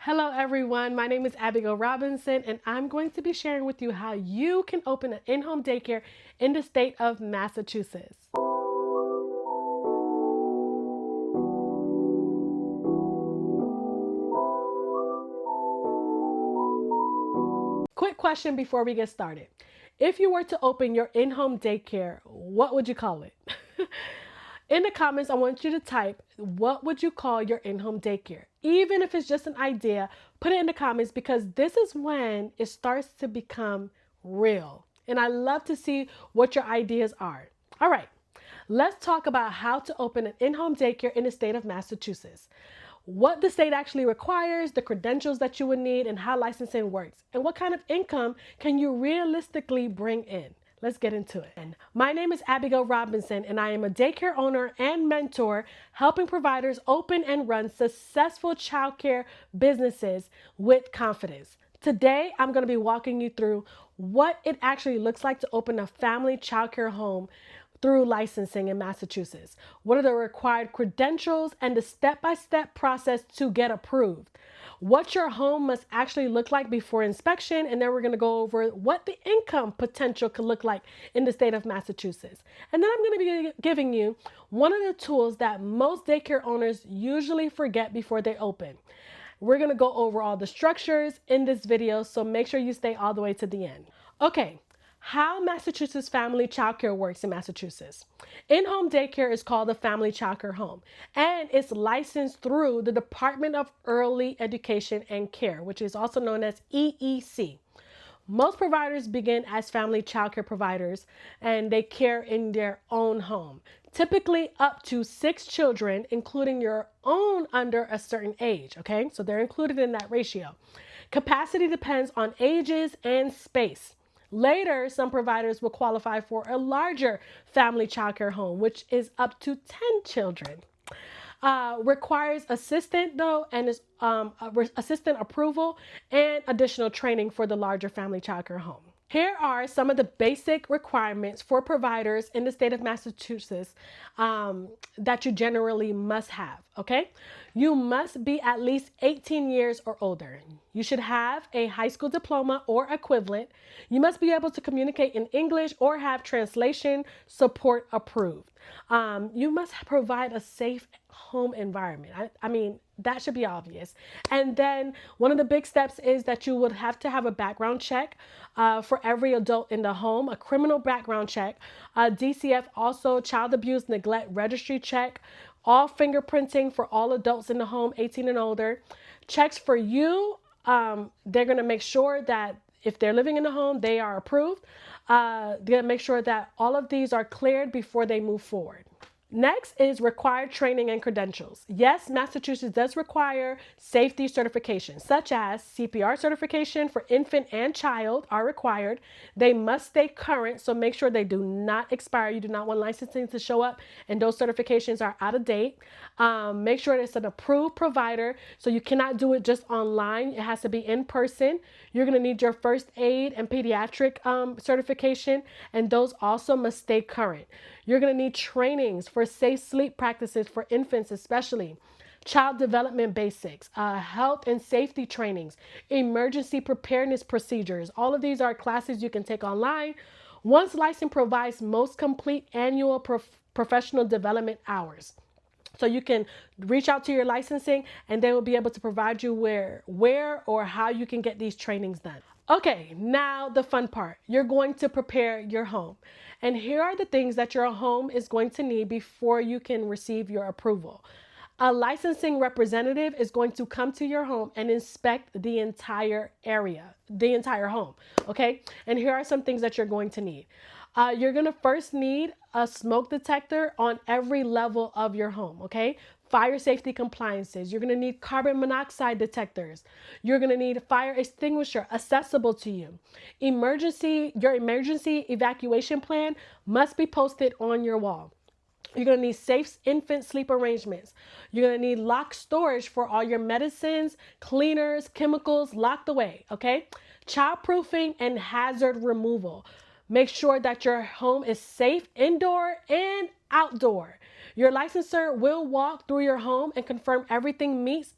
Hello everyone, my name is Abigail Robinson and I'm going to be sharing with you how you can open an in-home daycare in the state of Massachusetts. Quick question before we get started. If you were to open your in-home daycare, what would you call it? In the comments, I want you to type, what would you call your in-home daycare? Even if it's just an idea, put it in the comments because this is when it starts to become real. And I love to see what your ideas are. All right, let's talk about how to open an in-home daycare in the state of Massachusetts. What the state actually requires, the credentials that you would need, and how licensing works, and what kind of income can you realistically bring in. Let's get into it. My name is Abigail Robinson, and I am a daycare owner and mentor helping providers open and run successful childcare businesses with confidence. Today, I'm going to be walking you through what it actually looks like to open a family childcare home through licensing in Massachusetts. What are the required credentials and the step-by-step process to get approved? What your home must actually look like before inspection, and then we're going to go over what the income potential could look like in the state of Massachusetts. And then I'm going to be giving you one of the tools that most daycare owners usually forget before they open. We're going to go over all the structures in this video, so make sure you stay all the way to the end. Okay, how Massachusetts family childcare works in Massachusetts. In-home daycare is called a family childcare home, and it's licensed through the Department of Early Education and Care, which is also known as EEC. Most providers begin as family childcare providers and they care in their own home, typically up to 6 children, including your own under a certain age. Okay, so they're included in that ratio. Capacity depends on ages and space. Later, some providers will qualify for a larger family childcare home, which is up to 10 children. Requires assistant though, and is assistant approval and additional training for the larger family childcare home. Here are some of the basic requirements for providers in the state of Massachusetts that you generally must have, okay? You must be at least 18 years or older. You should have a high school diploma or equivalent. You must be able to communicate in English or have translation support approved. You must provide a safe home environment. I mean, that should be obvious. And then one of the big steps is that you would have to have a background check for every adult in the home, a criminal background check, DCF, also child abuse neglect registry check, all fingerprinting for all adults in the home 18 and older. Checks for you, they're going to make sure that if they're living in the home, they are approved. They're going to make sure that all of these are cleared before they move forward. Next is required training and credentials. Yes, Massachusetts does require safety certifications, such as CPR certification for infant and child are required. They must stay current, so make sure they do not expire. You do not want licensing to show up and those certifications are out of date. Make sure it's an approved provider, so you cannot do it just online. It has to be in person. You're going to need your first aid and pediatric certification, and those also must stay current. You're going to need trainings for safe sleep practices for infants, especially child development basics, health and safety trainings, emergency preparedness procedures. All of these are classes you can take online. Once licensed provides most complete annual professional development hours. So you can reach out to your licensing and they will be able to provide you where or how you can get these trainings done. Okay, now the fun part. You're going to prepare your home. And here are the things that your home is going to need before you can receive your approval. A licensing representative is going to come to your home and inspect the entire area, the entire home, okay? And here are some things that you're going to need. You're going to first need a smoke detector on every level of your home, okay? Fire safety compliances. You're going to need carbon monoxide detectors. You're going to need a fire extinguisher accessible to you. Your emergency evacuation plan must be posted on your wall. You're going to need safe infant sleep arrangements. You're going to need locked storage for all your medicines, cleaners, chemicals locked away, okay? Childproofing and hazard removal. Make sure that your home is safe indoor and outdoor. Your licensor will walk through your home and confirm everything meets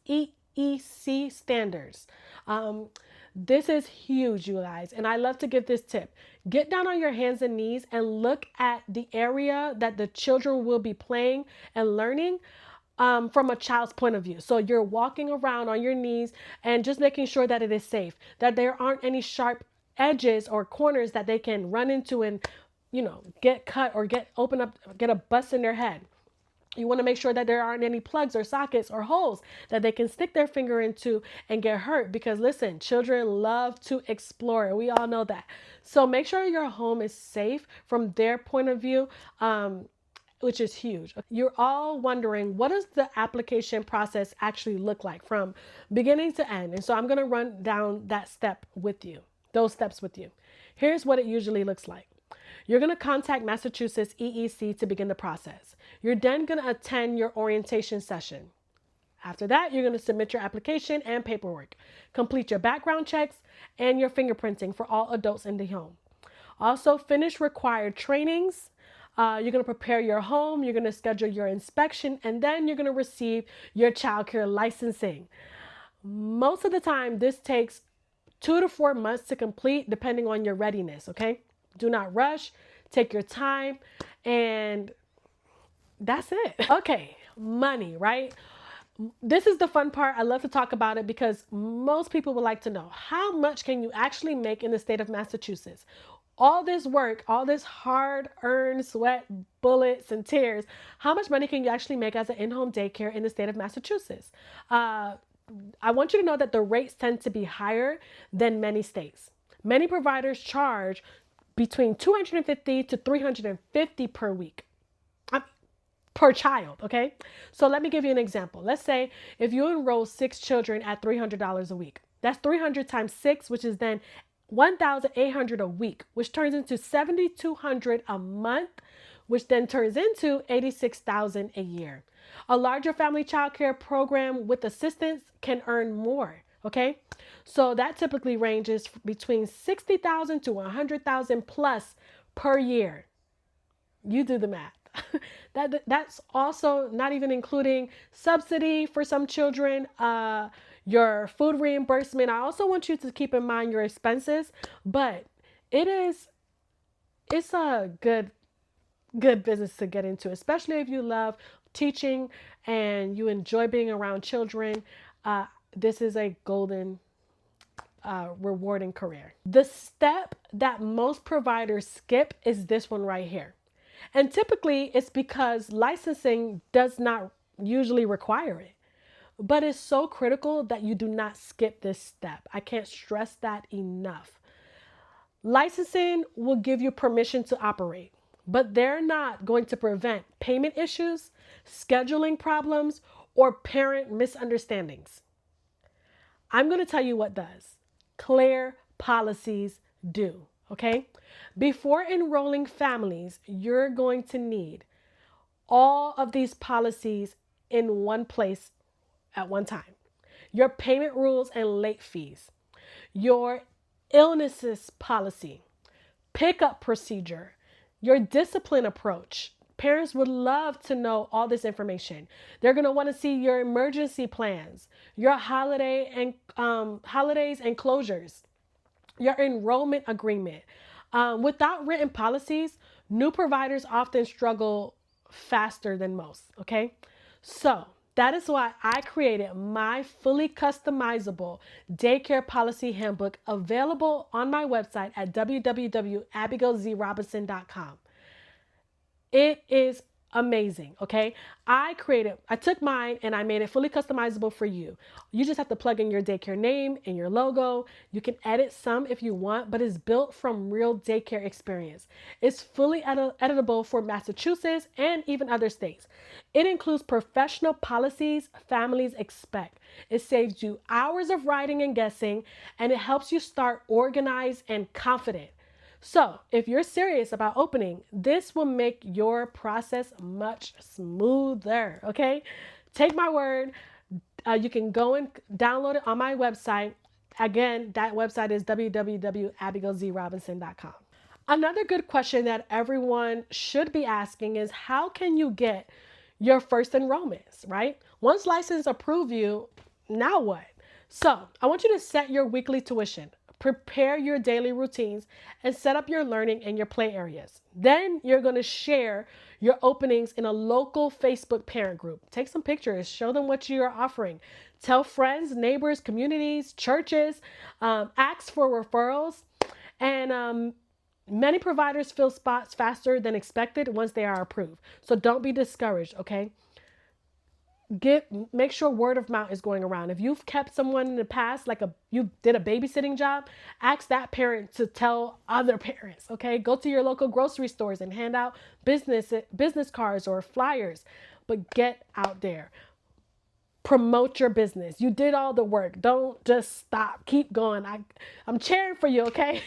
EEC standards. Um, this is huge, you guys, and I love to give this tip. Get down on your hands and knees and look at the area that the children will be playing and learning from a child's point of view. So you're walking around on your knees and just making sure that it is safe, that there aren't any sharp edges or corners that they can run into and, get cut or get a bust in their head. You want to make sure that there aren't any plugs or sockets or holes that they can stick their finger into and get hurt, because listen, children love to explore, and we all know that. So make sure your home is safe from their point of view, which is huge. You're all wondering, what does the application process actually look like from beginning to end? And so I'm going to run down those steps with you. Here's what it usually looks like. You're going to contact Massachusetts EEC to begin the process. You're then going to attend your orientation session. After that, you're going to submit your application and paperwork, complete your background checks and your fingerprinting for all adults in the home. Also, finish required trainings. You're going to prepare your home, you're going to schedule your inspection, and then you're going to receive your childcare licensing. Most of the time, this takes 2 to 4 months to complete, depending on your readiness, okay? Do not rush, take your time, and that's it. Okay, money, right? This is the fun part. I love to talk about it because most people would like to know, how much can you actually make in the state of Massachusetts? All this work, all this hard-earned sweat, bullets, and tears, how much money can you actually make as an in-home daycare in the state of Massachusetts? I want you to know that the rates tend to be higher than many states. Many providers charge between $250 to $350 per week. Per child, okay? So let me give you an example. Let's say if you enroll 6 children at $300 a week, that's 300 times 6, which is then $1,800 a week, which turns into $7,200 a month, which then turns into $86,000 a year. A larger family childcare program with assistance can earn more, okay? So that typically ranges between $60,000 to $100,000 plus per year. You do the math. That's also not even including subsidy for some children, your food reimbursement. I also want you to keep in mind your expenses, but it's a good business to get into, especially if you love teaching and you enjoy being around children. This is a golden rewarding career. The step that most providers skip is this one right here. And typically it's because licensing does not usually require it, but it's so critical that you do not skip this step. I can't stress that enough. Licensing will give you permission to operate, but they're not going to prevent payment issues, scheduling problems, or parent misunderstandings. I'm going to tell you what does. Clear policies do, okay? Before enrolling families, you're going to need all of these policies in one place at one time. Your payment rules and late fees, your illnesses policy, pickup procedure, your discipline approach. Parents would love to know all this information. They're going to want to see your emergency plans, your holidays and closures, your enrollment agreement. Without written policies, new providers often struggle faster than most, okay? So that is why I created my fully customizable daycare policy handbook, available on my website at www.abigailzrobinson.com. It is amazing, okay? I took mine and I made it fully customizable for you. You just have to plug in your daycare name and your logo. You can edit some if you want, but it's built from real daycare experience. It's fully editable for Massachusetts and even other states. It includes professional policies families expect. It saves you hours of writing and guessing, and it helps you start organized and confident. So if you're serious about opening, this will make your process much smoother, okay? Take my word. You can go and download it on my website. Again, that website is www.abigailzrobinson.com. Another good question that everyone should be asking is, how can you get your first enrollments, right? Once license approve you, Now what? So I want you to set your weekly tuition, prepare your daily routines, and set up your learning and your play areas. Then you're going to share your openings in a local Facebook parent group. Take some pictures, show them what you are offering. Tell friends, neighbors, communities, churches, ask for referrals. And many providers fill spots faster than expected once they are approved. So don't be discouraged, okay? Make sure word of mouth is going around. If you've kept someone in the past, like you did a babysitting job, ask that parent to tell other parents. Okay, go to your local grocery stores and hand out business cards or flyers, but get out there. Promote your business. You did all the work. Don't just stop. Keep going. I'm cheering for you. Okay.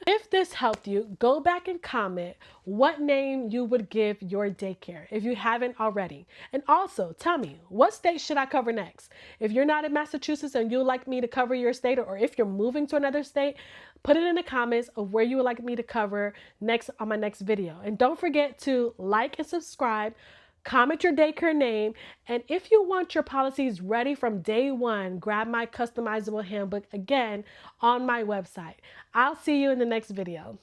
If this helped you, go back and comment what name you would give your daycare if you haven't already. And also tell me, what state should I cover next? If you're not in Massachusetts and you'd like me to cover your state, or if you're moving to another state, put it in the comments of where you would like me to cover next on my next video. And don't forget to like and subscribe. Comment your daycare name, and if you want your policies ready from day one, grab my customizable handbook again on my website. I'll see you in the next video.